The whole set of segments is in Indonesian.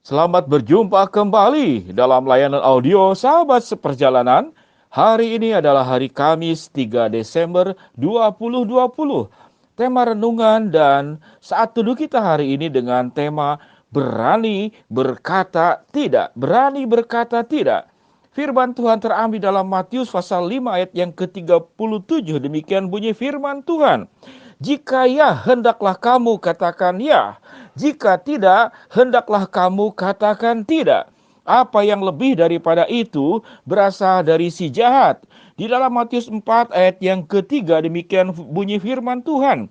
Selamat berjumpa kembali dalam layanan audio Sahabat Seperjalanan. Hari ini adalah hari Kamis 3 Desember 2020. Tema renungan dan saat teduh kita hari ini dengan tema berani berkata tidak. Berani berkata tidak. Firman Tuhan terambil dalam Matius pasal 5 ayat yang ke-37. Demikian bunyi firman Tuhan. Jika ya, hendaklah kamu katakan ya. Jika tidak, hendaklah kamu katakan tidak. Apa yang lebih daripada itu berasal dari si jahat. Di dalam Matius 4 ayat yang ketiga demikian bunyi firman Tuhan.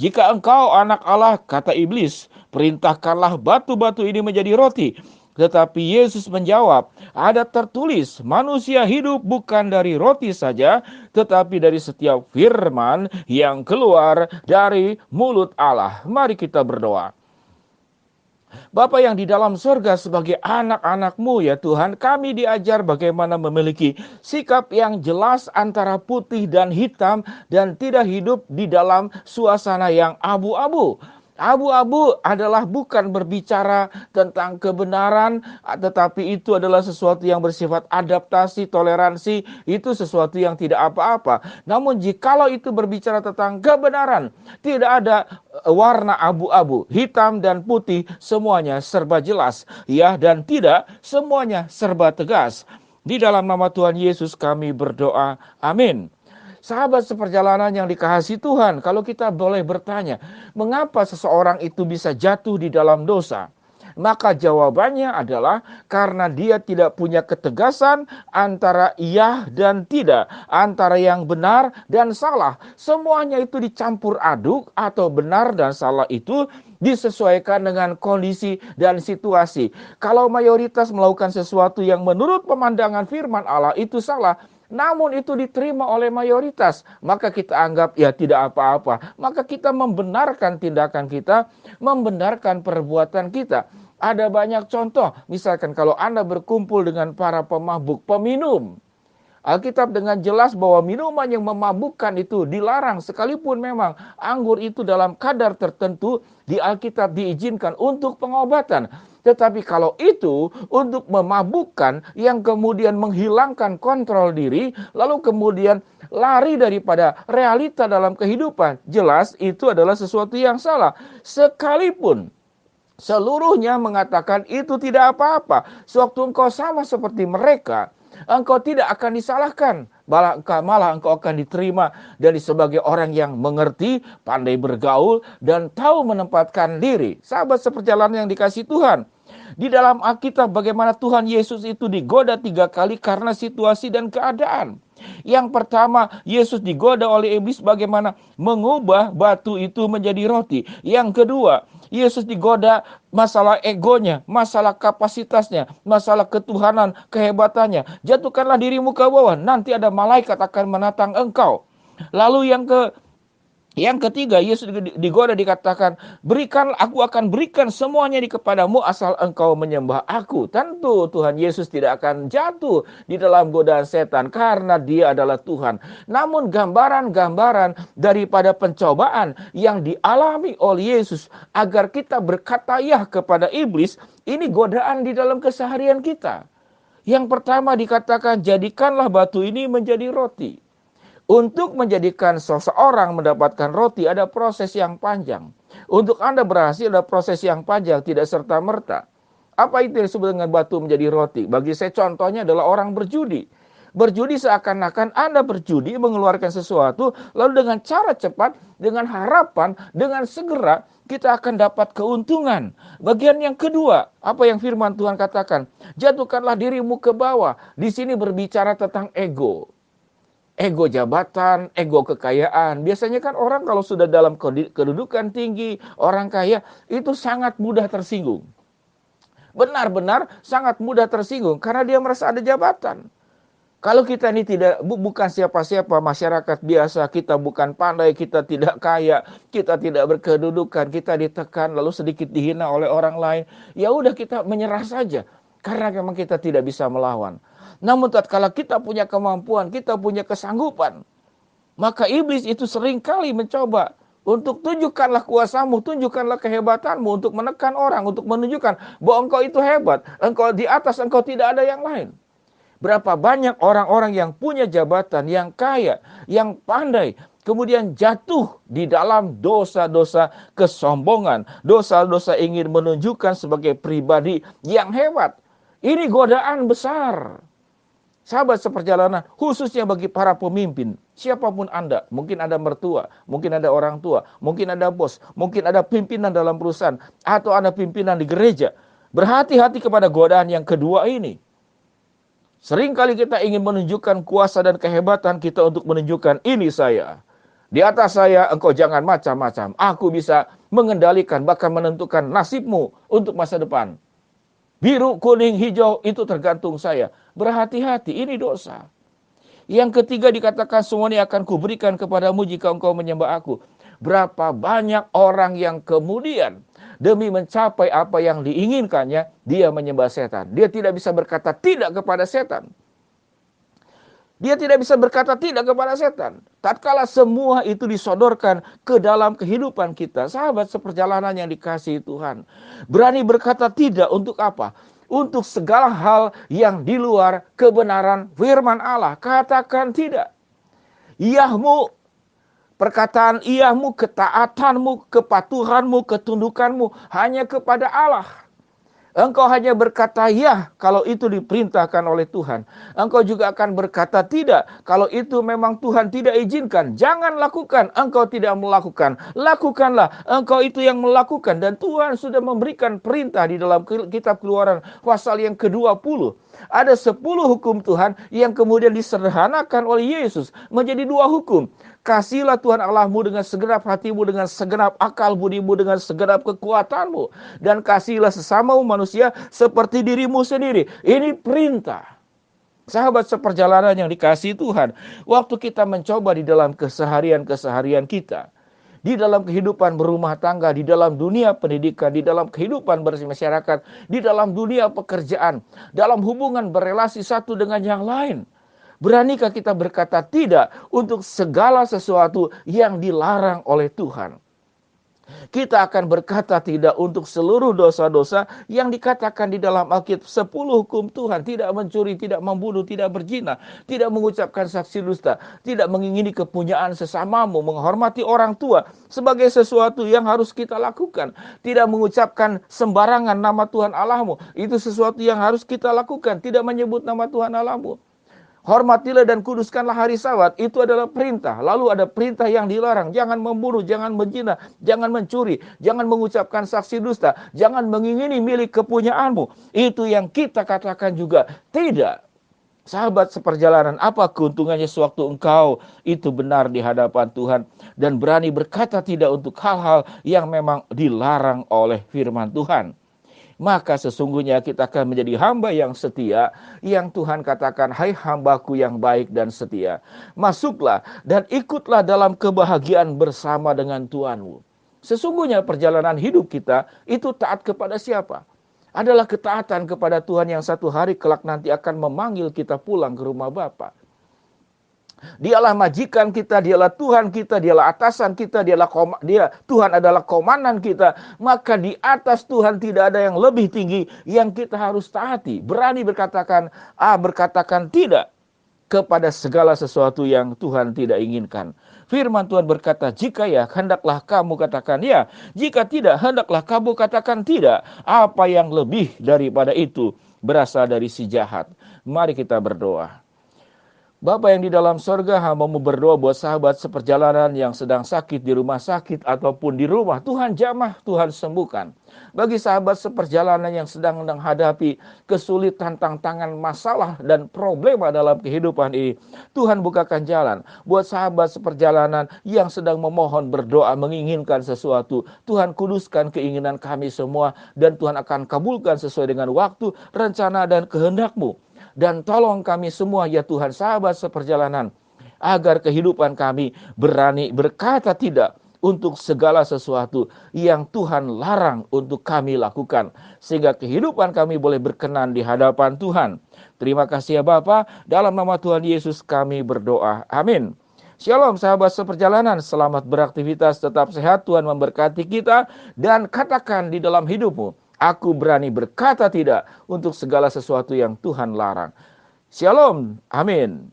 Jika engkau anak Allah, kata iblis, perintahkanlah batu-batu ini menjadi roti. Tetapi Yesus menjawab, ada tertulis, manusia hidup bukan dari roti saja, tetapi dari setiap firman yang keluar dari mulut Allah. Mari kita berdoa. Bapa yang di dalam surga, sebagai anak-anak-Mu ya Tuhan, kami diajar bagaimana memiliki sikap yang jelas antara putih dan hitam dan tidak hidup di dalam suasana yang abu-abu. Abu-abu adalah bukan berbicara tentang kebenaran, tetapi itu adalah sesuatu yang bersifat adaptasi, toleransi, itu sesuatu yang tidak apa-apa. Namun jikalau itu berbicara tentang kebenaran, tidak ada warna abu-abu, hitam dan putih, semuanya serba jelas, ya dan tidak, semuanya serba tegas. Di dalam nama Tuhan Yesus kami berdoa, amin. Sahabat seperjalanan yang dikasihi Tuhan, kalau kita boleh bertanya, mengapa seseorang itu bisa jatuh di dalam dosa? Maka jawabannya adalah karena dia tidak punya ketegasan antara iya dan tidak, antara yang benar dan salah. Semuanya itu dicampur aduk atau benar dan salah itu disesuaikan dengan kondisi dan situasi. Kalau mayoritas melakukan sesuatu yang menurut pemandangan firman Allah itu salah, namun itu diterima oleh mayoritas, maka kita anggap ya tidak apa-apa. Maka kita membenarkan tindakan kita, membenarkan perbuatan kita. Ada banyak contoh, misalkan kalau Anda berkumpul dengan para pemabuk, peminum, Alkitab dengan jelas bahwa minuman yang memabukkan itu dilarang, sekalipun memang anggur itu dalam kadar tertentu di Alkitab diizinkan untuk pengobatan. Tetapi kalau itu untuk memabukkan yang kemudian menghilangkan kontrol diri, lalu kemudian lari daripada realita dalam kehidupan, jelas itu adalah sesuatu yang salah. Sekalipun seluruhnya mengatakan itu tidak apa-apa, sewaktu engkau sama seperti mereka, engkau tidak akan disalahkan. Malah engkau akan diterima dari sebagai orang yang mengerti, pandai bergaul, dan tahu menempatkan diri. Sahabat seperjalanan yang dikasihi Tuhan, di dalam Alkitab bagaimana Tuhan Yesus itu digoda 3 kali karena situasi dan keadaan. Yang pertama, Yesus digoda oleh iblis bagaimana mengubah batu itu menjadi roti. Yang kedua, Yesus digoda masalah egonya, masalah kapasitasnya, masalah ketuhanan, kehebatannya. Jatuhkanlah dirimu ke bawah, nanti ada malaikat akan menatang engkau. Lalu yang ketiga, Yesus digoda dikatakan, aku akan berikan semuanya kepadamu asal engkau menyembah aku. Tentu Tuhan Yesus tidak akan jatuh di dalam godaan setan karena dia adalah Tuhan. Namun gambaran-gambaran daripada pencobaan yang dialami oleh Yesus agar kita berkata ya kepada iblis, ini godaan di dalam keseharian kita. Yang pertama dikatakan, jadikanlah batu ini menjadi roti. Untuk menjadikan seseorang mendapatkan roti ada proses yang panjang. Untuk Anda berhasil ada proses yang panjang, tidak serta-merta. Apa itu yang disebut dengan batu menjadi roti? Bagi saya contohnya adalah orang berjudi. Berjudi seakan-akan Anda berjudi mengeluarkan sesuatu, lalu dengan cara cepat, dengan harapan, dengan segera kita akan dapat keuntungan. Bagian yang kedua, apa yang firman Tuhan katakan? Jatuhkanlah dirimu ke bawah. Di sini berbicara tentang ego. Ego jabatan, ego kekayaan. Biasanya kan orang kalau sudah dalam kedudukan tinggi, orang kaya, itu sangat mudah tersinggung. Benar-benar sangat mudah tersinggung karena dia merasa ada jabatan. Kalau kita ini bukan siapa-siapa, masyarakat biasa, kita bukan pandai, kita tidak kaya, kita tidak berkedudukan, kita ditekan, lalu sedikit dihina oleh orang lain, ya udah kita menyerah saja karena memang kita tidak bisa melawan. Namun tatkala kita punya kemampuan, kita punya kesanggupan, maka iblis itu seringkali mencoba Untuk tunjukkanlah kuasamu, tunjukkanlah kehebatanmu untuk menekan orang, untuk menunjukkan bahwa engkau itu hebat, engkau di atas, engkau tidak ada yang lain. Berapa banyak orang-orang yang punya jabatan, yang kaya, yang pandai, kemudian jatuh di dalam dosa-dosa kesombongan, dosa-dosa ingin menunjukkan sebagai pribadi yang hebat. Ini godaan besar. Sahabat seperjalanan, khususnya bagi para pemimpin, siapapun Anda, mungkin ada mertua, mungkin ada orang tua, mungkin ada bos, mungkin ada pimpinan dalam perusahaan, atau ada pimpinan di gereja. Berhati-hati kepada godaan yang kedua ini. Seringkali kita ingin menunjukkan kuasa dan kehebatan kita untuk menunjukkan ini saya. Di atas saya engkau jangan macam-macam. Aku bisa mengendalikan bahkan menentukan nasibmu untuk masa depan. Biru, kuning, hijau itu tergantung saya. Berhati-hati, ini dosa. Yang ketiga dikatakan semuanya akan kuberikan kepadamu jika engkau menyembah aku. Berapa banyak orang yang kemudian demi mencapai apa yang diinginkannya, dia menyembah setan. Dia tidak bisa berkata tidak kepada setan. Dia tidak bisa berkata tidak kepada setan. Tatkala semua itu disodorkan ke dalam kehidupan kita, sahabat seperjalanan yang dikasihi Tuhan, berani berkata tidak untuk apa? Untuk segala hal yang di luar kebenaran firman Allah. Katakan tidak. Iyahmu, perkataan iyahmu, ketaatanmu, kepatuhanmu, ketundukanmu hanya kepada Allah. Engkau hanya berkata ya kalau itu diperintahkan oleh Tuhan. Engkau juga akan berkata tidak kalau itu memang Tuhan tidak izinkan. Jangan lakukan, engkau tidak melakukan. Lakukanlah, engkau itu yang melakukan. Dan Tuhan sudah memberikan perintah di dalam kitab Keluaran pasal yang ke-20. Ada 10 hukum Tuhan yang kemudian disederhanakan oleh Yesus menjadi 2 hukum. Kasihlah Tuhan Allahmu dengan segenap hatimu, dengan segenap akal budimu, dengan segenap kekuatanmu. Dan kasihlah sesamamu manusia seperti dirimu sendiri. Ini perintah. Sahabat seperjalanan yang dikasihi Tuhan, waktu kita mencoba di dalam keseharian-keseharian kita, di dalam kehidupan berumah tangga, di dalam dunia pendidikan, di dalam kehidupan bermasyarakat, di dalam dunia pekerjaan, dalam hubungan berelasi satu dengan yang lain. Beranikah kita berkata tidak untuk segala sesuatu yang dilarang oleh Tuhan? Kita akan berkata tidak untuk seluruh dosa-dosa yang dikatakan di dalam Alkitab. 10 hukum Tuhan, tidak mencuri, tidak membunuh, tidak berzina, tidak mengucapkan saksi dusta, tidak mengingini kepunyaan sesamamu, menghormati orang tua sebagai sesuatu yang harus kita lakukan. Tidak mengucapkan sembarangan nama Tuhan Allahmu, itu sesuatu yang harus kita lakukan. Tidak menyebut nama Tuhan Allahmu. Hormatilah dan kuduskanlah hari Sabat, itu adalah perintah. Lalu ada perintah yang dilarang, jangan membunuh, jangan berzina, jangan mencuri, jangan mengucapkan saksi dusta, jangan mengingini milik kepunyaanmu. Itu yang kita katakan juga tidak. Sahabat seperjalanan, apa keuntungannya sewaktu engkau itu benar di hadapan Tuhan dan berani berkata tidak untuk hal-hal yang memang dilarang oleh firman Tuhan? Maka sesungguhnya kita akan menjadi hamba yang setia, yang Tuhan katakan, hai hambaku yang baik dan setia. Masuklah dan ikutlah dalam kebahagiaan bersama dengan Tuhanmu. Sesungguhnya perjalanan hidup kita itu taat kepada siapa? Adalah ketaatan kepada Tuhan yang satu hari kelak nanti akan memanggil kita pulang ke rumah Bapa. Dialah majikan kita, dialah Tuhan kita, dialah atasan kita, Tuhan adalah komandan kita. Maka di atas Tuhan tidak ada yang lebih tinggi yang kita harus taati. Berani berkatakan tidak kepada segala sesuatu yang Tuhan tidak inginkan. Firman Tuhan berkata, jika ya, hendaklah kamu katakan ya. Jika tidak, hendaklah kamu katakan tidak. Apa yang lebih daripada itu berasal dari si jahat. Mari kita berdoa. Bapa yang di dalam sorga, hamba-Mu berdoa buat sahabat seperjalanan yang sedang sakit di rumah sakit ataupun di rumah. Tuhan jamah, Tuhan sembuhkan. Bagi sahabat seperjalanan yang sedang menghadapi kesulitan, tantangan, masalah, dan problema dalam kehidupan ini, Tuhan bukakan jalan. Buat sahabat seperjalanan yang sedang memohon, berdoa, menginginkan sesuatu, Tuhan kuduskan keinginan kami semua, dan Tuhan akan kabulkan sesuai dengan waktu, rencana, dan kehendak-Mu. Dan tolong kami semua ya Tuhan, sahabat seperjalanan, agar kehidupan kami berani berkata tidak untuk segala sesuatu yang Tuhan larang untuk kami lakukan. Sehingga kehidupan kami boleh berkenan di hadapan Tuhan. Terima kasih ya Bapa, dalam nama Tuhan Yesus kami berdoa. Amin. Shalom sahabat seperjalanan, selamat beraktivitas, tetap sehat, Tuhan memberkati kita, dan katakan di dalam hidupmu, aku berani berkata tidak untuk segala sesuatu yang Tuhan larang. Shalom, amin.